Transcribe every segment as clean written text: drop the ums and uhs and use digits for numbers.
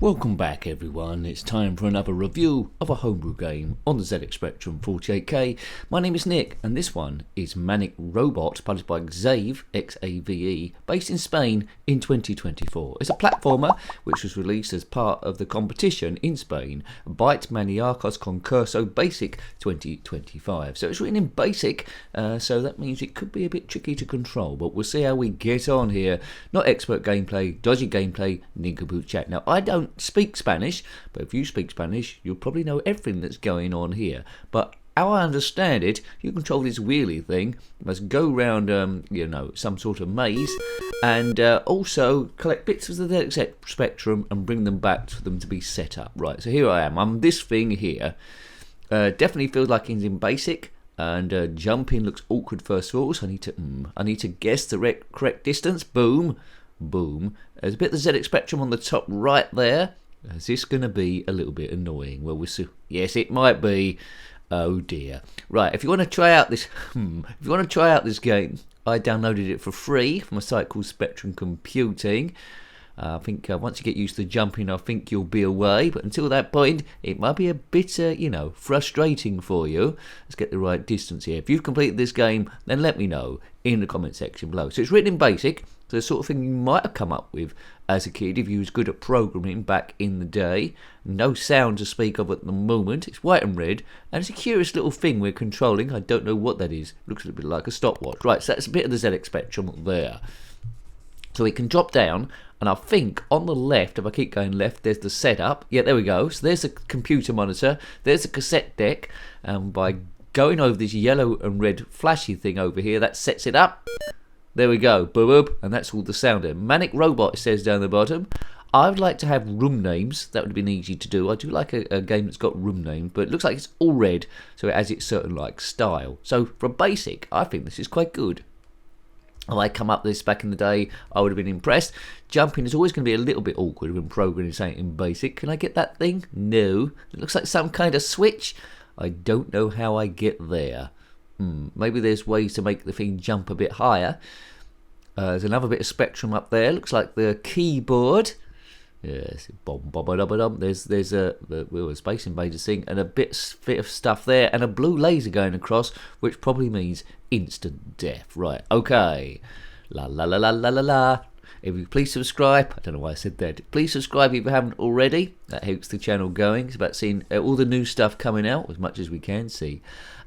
Welcome back everyone, it's time for another review of a homebrew game on the ZXspectrum 48K. My name is Nick and this one is Manic Robot, published by Xave, Xave, based in Spain in 2024. It's a platformer which was released as part of the competition in Spain, BYTEMANIACOS CONCURSO Basic 2025. So it's written in Basic, so that means it could be a bit tricky to control, but we'll see how we get on here. Not expert gameplay, dodgy gameplay, nincompoop chat. Now I don't speak Spanish, but if you speak Spanish you'll probably know everything that's going on here. But how I understand it, you control this wheelie thing, must go round some sort of maze, and also collect bits of the ZXspectrum and bring them back for them to be set up. Right, so here I am, I'm this thing here. Definitely feels like it's in basic, and jumping looks awkward first of all, so I need to guess the correct distance. Boom. Boom. There's a bit of the ZXspectrum on the top right there. Is this going to be a little bit annoying? Well, we'll see. Yes, it might be. Oh dear. Right, if you want to try out this game, I downloaded it for free from a site called Spectrum Computing. I think once you get used to jumping, I think you'll be away. But until that point, it might be a bit, frustrating for you. Let's get the right distance here. If you've completed this game, then let me know in the comment section below. So it's written in BASIC. So the sort of thing you might have come up with as a kid if you was good at programming back in the day. No sound to speak of at the moment. It's white and red, and it's a curious little thing we're controlling. I don't know what that is. Looks a little bit like a stopwatch. Right, so that's a bit of the ZXspectrum there. So we can drop down, and I think on the left, if I keep going left, there's the setup. Yeah, there we go. So there's a computer monitor. There's a cassette deck. And by going over this yellow and red flashy thing over here, that sets it up. There we go, boop boop, and that's all the sound there. Manic Robot, it says down the bottom. I would like to have room names. That would have been easy to do. I do like a game that's got room names, but it looks like it's all red, so it has its certain style. So for basic, I think this is quite good. If I come up with this back in the day, I would have been impressed. Jumping is always going to be a little bit awkward when programming something in basic. Can I get that thing? No. It looks like some kind of switch. I don't know how I get there. Maybe there's ways to make the thing jump a bit higher. There's another bit of spectrum up there. Looks like the keyboard. Yes, there's a Space Invaders thing and a bit of stuff there and a blue laser going across, which probably means instant death. Right, okay. La la la la la la la. If you please subscribe. I don't know why I said that. Please subscribe if you haven't already. That helps the channel going. It's about seeing all the new stuff coming out as much as we can see,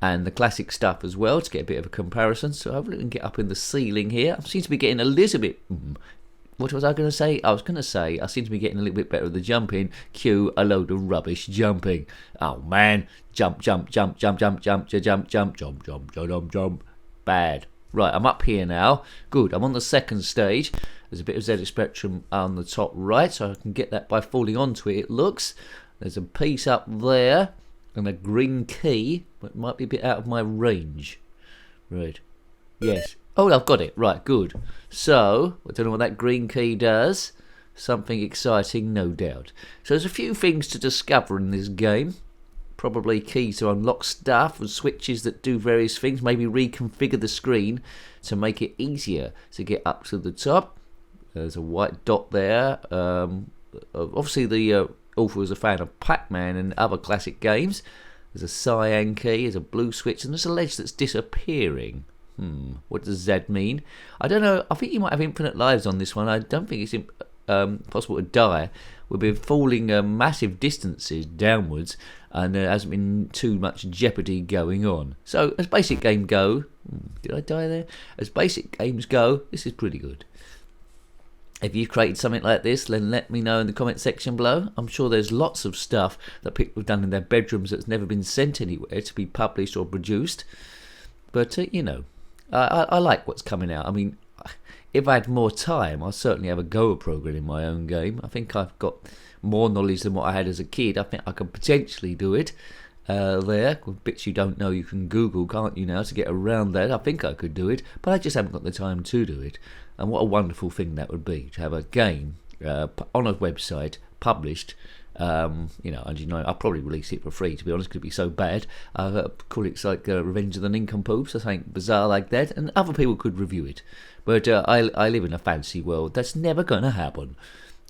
and the classic stuff as well, to get a bit of a comparison. So hopefully we can get up in the ceiling here. I seem to be getting a little bit... What was I going to say? I was going to say I seem to be getting a little bit better at the jumping. Cue a load of rubbish jumping. Oh man. Jump, jump, jump, jump, jump, jump, jump, jump, jump, jump, jump, jump, jump. Bad. Right, I'm up here now. Good, I'm on the second stage. There's a bit of ZXspectrum on the top right, so I can get that by falling onto it, it looks. There's a piece up there, and a green key, but it might be a bit out of my range. Right. Yes. Oh, I've got it. Right, good. So, I don't know what that green key does. Something exciting, no doubt. So there's a few things to discover in this game. Probably keys to unlock stuff and switches that do various things. Maybe reconfigure the screen to make it easier to get up to the top. There's a white dot there. Obviously the author was a fan of Pac-Man and other classic games. There's a cyan key, there's a blue switch, and there's a ledge that's disappearing. What does that mean? I don't know. I think you might have infinite lives on this one. I don't think it's possible to die. We've been falling massive distances downwards, and there hasn't been too much jeopardy going on. So as basic game go, did I die there? As basic games go, this is pretty good. If you've created something like this, then let me know in the comment section below. I'm sure there's lots of stuff that people have done in their bedrooms that's never been sent anywhere to be published or produced. But, I like what's coming out. I mean, if I had more time, I'll certainly have a go at programming my own game. I think I've got more knowledge than what I had as a kid. I think I could potentially do it there. With bits you don't know, you can Google, can't you, now, to get around that. I think I could do it, but I just haven't got the time to do it. And what a wonderful thing that would be, to have a game on a website published. And I'll probably release it for free, to be honest, because it'd be so bad. Call it like Revenge of the Nincompoops or something bizarre like that, and other people could review it. But I live in a fancy world. That's never going to happen.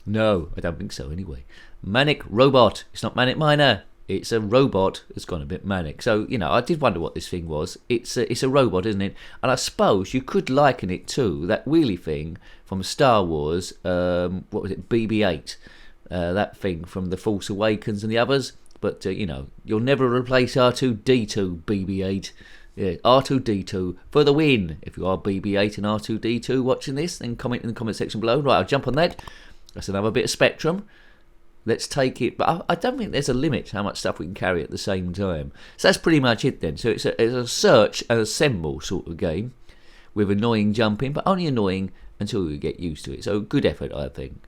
No, I don't think so anyway. Manic Robot. It's not Manic Miner. It's a robot that's gone a bit manic. So, you know, I did wonder what this thing was. It's a robot, isn't it? And I suppose you could liken it to that wheelie thing from Star Wars, what was it, BB-8. That thing from The Force Awakens and the others. But, you know, you'll never replace R2-D2, BB-8. Yeah, R2-D2 for the win. If you are BB-8 and R2-D2 watching this, then comment in the comment section below. Right, I'll jump on that. That's another bit of Spectrum. Let's take it, but I don't think there's a limit to how much stuff we can carry at the same time. So that's pretty much it then. So it's a search and assemble sort of game with annoying jumping, but only annoying until we get used to it. So good effort, I think.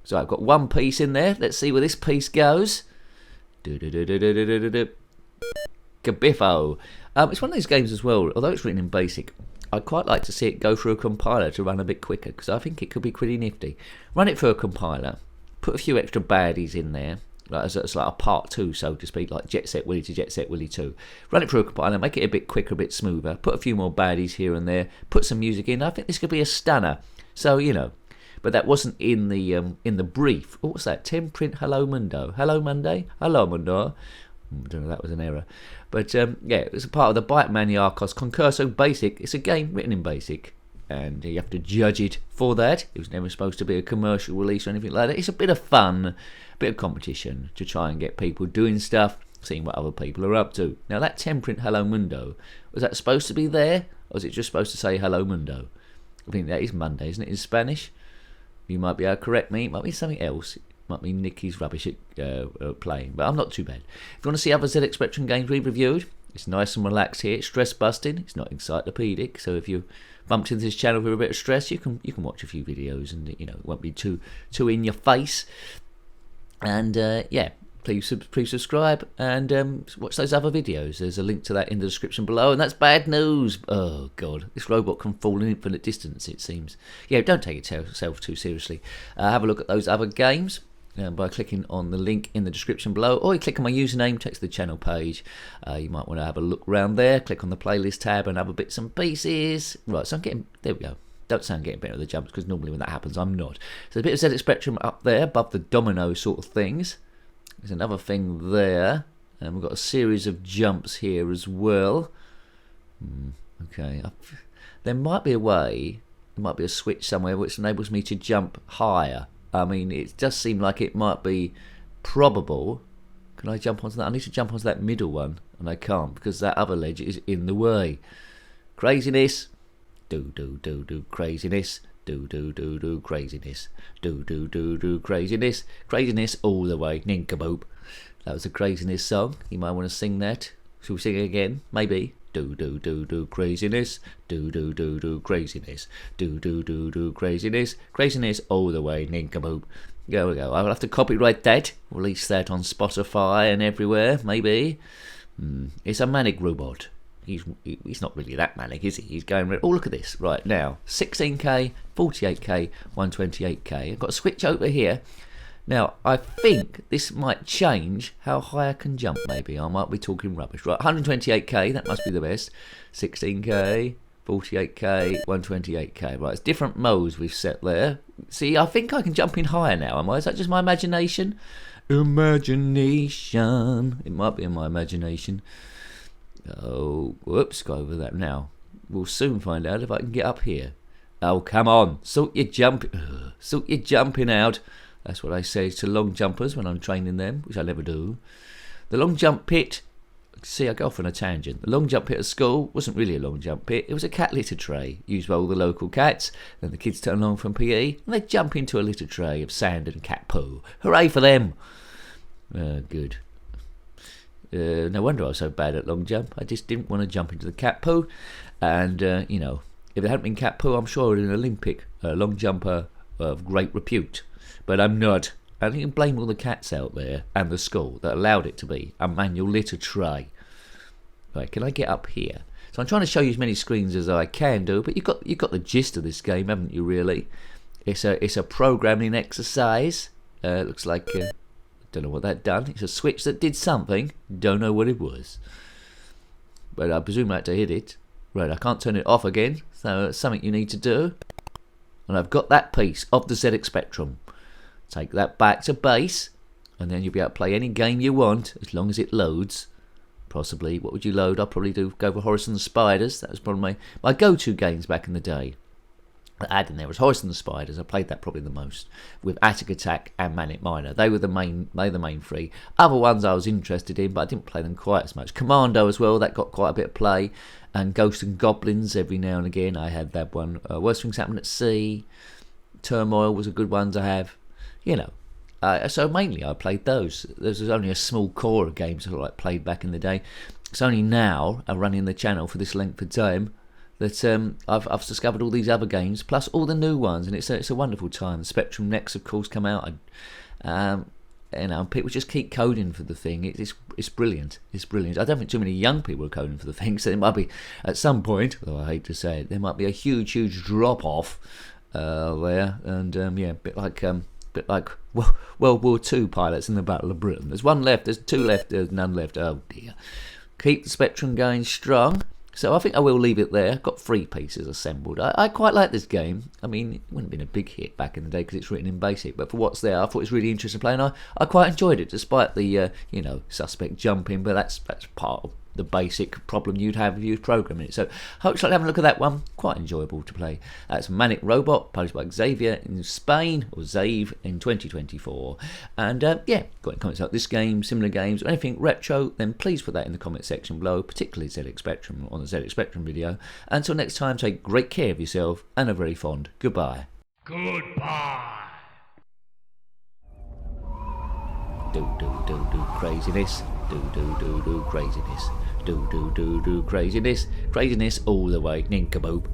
So I've got one piece in there. Let's see where this piece goes. Kabiffo. It's one of those games as well, although it's written in BASIC, I'd quite like to see it go through a compiler to run a bit quicker, because I think it could be pretty nifty. Run it through a compiler. Put a few extra baddies in there, like as like a part 2, so to speak, like Jet Set Willy to Jet Set Willy 2. Run it through a compiler, make it a bit quicker, a bit smoother. Put a few more baddies here and there. Put some music in. I think this could be a stunner. So, you know, but that wasn't in the brief. What was that? Temprint Hello Mundo. Hello Monday? Hello Mundo. I don't know, that was an error. But, yeah, it was a part of the BYTEMANIACOS CONCURSO BASIC. It's a game written in BASIC. And you have to judge it for that. It was never supposed to be a commercial release or anything like that. It's a bit of fun, a bit of competition to try and get people doing stuff, seeing what other people are up to. Now that Temprint Hello Mundo, was that supposed to be there? Or was it just supposed to say Hello Mundo? I think that is Monday, isn't it, in Spanish? You might be able to correct me. It might be something else. It might be Nicky's rubbish at playing. But I'm not too bad. If you want to see other ZX Spectrum games we've reviewed, it's nice and relaxed here. It's stress busting. It's not encyclopedic. So if you bumped into this channel with a bit of stress, you can watch a few videos, and you know it won't be too in your face. And yeah, please subscribe and watch those other videos. There's a link to that in the description below. And that's bad news. Oh god, this robot can fall in infinite distance, it seems. Yeah, don't take yourself too seriously. Have a look at those other games by clicking on the link in the description below, or you click on my username, takes the channel page. You might want to have a look around there, click on the playlist tab and other bits and pieces. Right, so I'm getting, there we go. Don't sound getting better at the jumps, because normally when that happens I'm not. So there's a bit of ZX Spectrum up there above the domino sort of things. There's another thing there, and we've got a series of jumps here as well. Okay, there might be a way, there might be a switch somewhere which enables me to jump higher. I mean, it does seem like it might be probable. Can I jump onto that? I need to jump onto that middle one, and I can't because that other ledge is in the way. Craziness. Do craziness. Do craziness. Do craziness. Craziness all the way. Ninkaboop. That was a craziness song. You might want to sing that. Shall we sing it again? Maybe. Do craziness. Do craziness. Do craziness. Craziness all the way. Ninkaboop. There we go. I'll have to copyright that. Release that on Spotify and everywhere. Maybe. It's a Manic Robot. He's not really that manic, is he? He's going, oh, look at this. Right, now, 16K, 48K, 128K. I've got a switch over here. Now, I think this might change how high I can jump, maybe. I might be talking rubbish. Right, 128K, that must be the best. 16K, 48K, 128K. Right, it's different modes we've set there. See, I think I can jump in higher now, am I? Is that just my imagination? Imagination. It might be in my imagination. Oh, whoops, go over that now. We'll soon find out if I can get up here. Oh, come on, sort your jumping out. That's what I say to long jumpers when I'm training them, which I never do. The long jump pit, see, I go off on a tangent. The long jump pit at school wasn't really a long jump pit. It was a cat litter tray used by all the local cats. Then the kids turn along from PE and they jump into a litter tray of sand and cat poo. Hooray for them. Good. No wonder I was so bad at long jump. I just didn't want to jump into the cat poo. And, you know, if it hadn't been cat poo, I'm sure I would have been an Olympic long jumper of great repute. But I'm not. And you can blame all the cats out there and the school that allowed it to be a manual litter tray. Right, can I get up here? So I'm trying to show you as many screens as I can do, but you've got the gist of this game, haven't you, really? It's a programming exercise. Looks like... don't know what that done. It's a switch that did something. Don't know what it was. But I presume I had to hit it. Right, I can't turn it off again. So it's something you need to do. And I've got that piece of the ZX Spectrum. Take that back to base. and then you'll be able to play any game you want as long as it loads. Possibly. What would you load? I'd probably go for Horace and the Spiders. That was probably my go-to games back in the day. I had in there was Horace and the Spiders. I played that probably the most, with Attic Attack and Manic Miner. They were the main three. Other ones I was interested in, but I didn't play them quite as much. Commando as well, that got quite a bit of play, and Ghosts and Goblins every now and again. I had that one. Worst Things Happen at Sea. Turmoil was a good one to have. You know. So mainly I played those. There was only a small core of games that I played back in the day. It's only now, running the channel for this length of time, that I've discovered all these other games, plus all the new ones, and it's a wonderful time. The Spectrum Next, of course, come out. People just keep coding for the thing. It's brilliant. It's brilliant. I don't think too many young people are coding for the thing, so it might be, at some point, though I hate to say it, there might be a huge drop-off there, and a bit like World War II pilots in the Battle of Britain. There's one left, there's two left, there's none left. Oh dear. Keep the Spectrum going strong. So I think I will leave it there. Got 3 pieces assembled. I quite like this game. I mean, it wouldn't have been a big hit back in the day because it's written in BASIC, but for what's there, I thought it was really interesting playing. I quite enjoyed it, despite the suspect jumping, but that's part of the basic problem you'd have if you were programming it. So hope you'll have a look at that one. Quite enjoyable to play. That's Manic Robot, published by Xave in Spain, or Xave in 2024. And got any comments about this game, similar games, or anything retro, then please put that in the comment section below, particularly ZX Spectrum on the ZX Spectrum video. Until next time, take great care of yourself and a very fond goodbye. Goodbye. Do craziness. Do craziness. Do craziness. Craziness all the way. Nincompoop.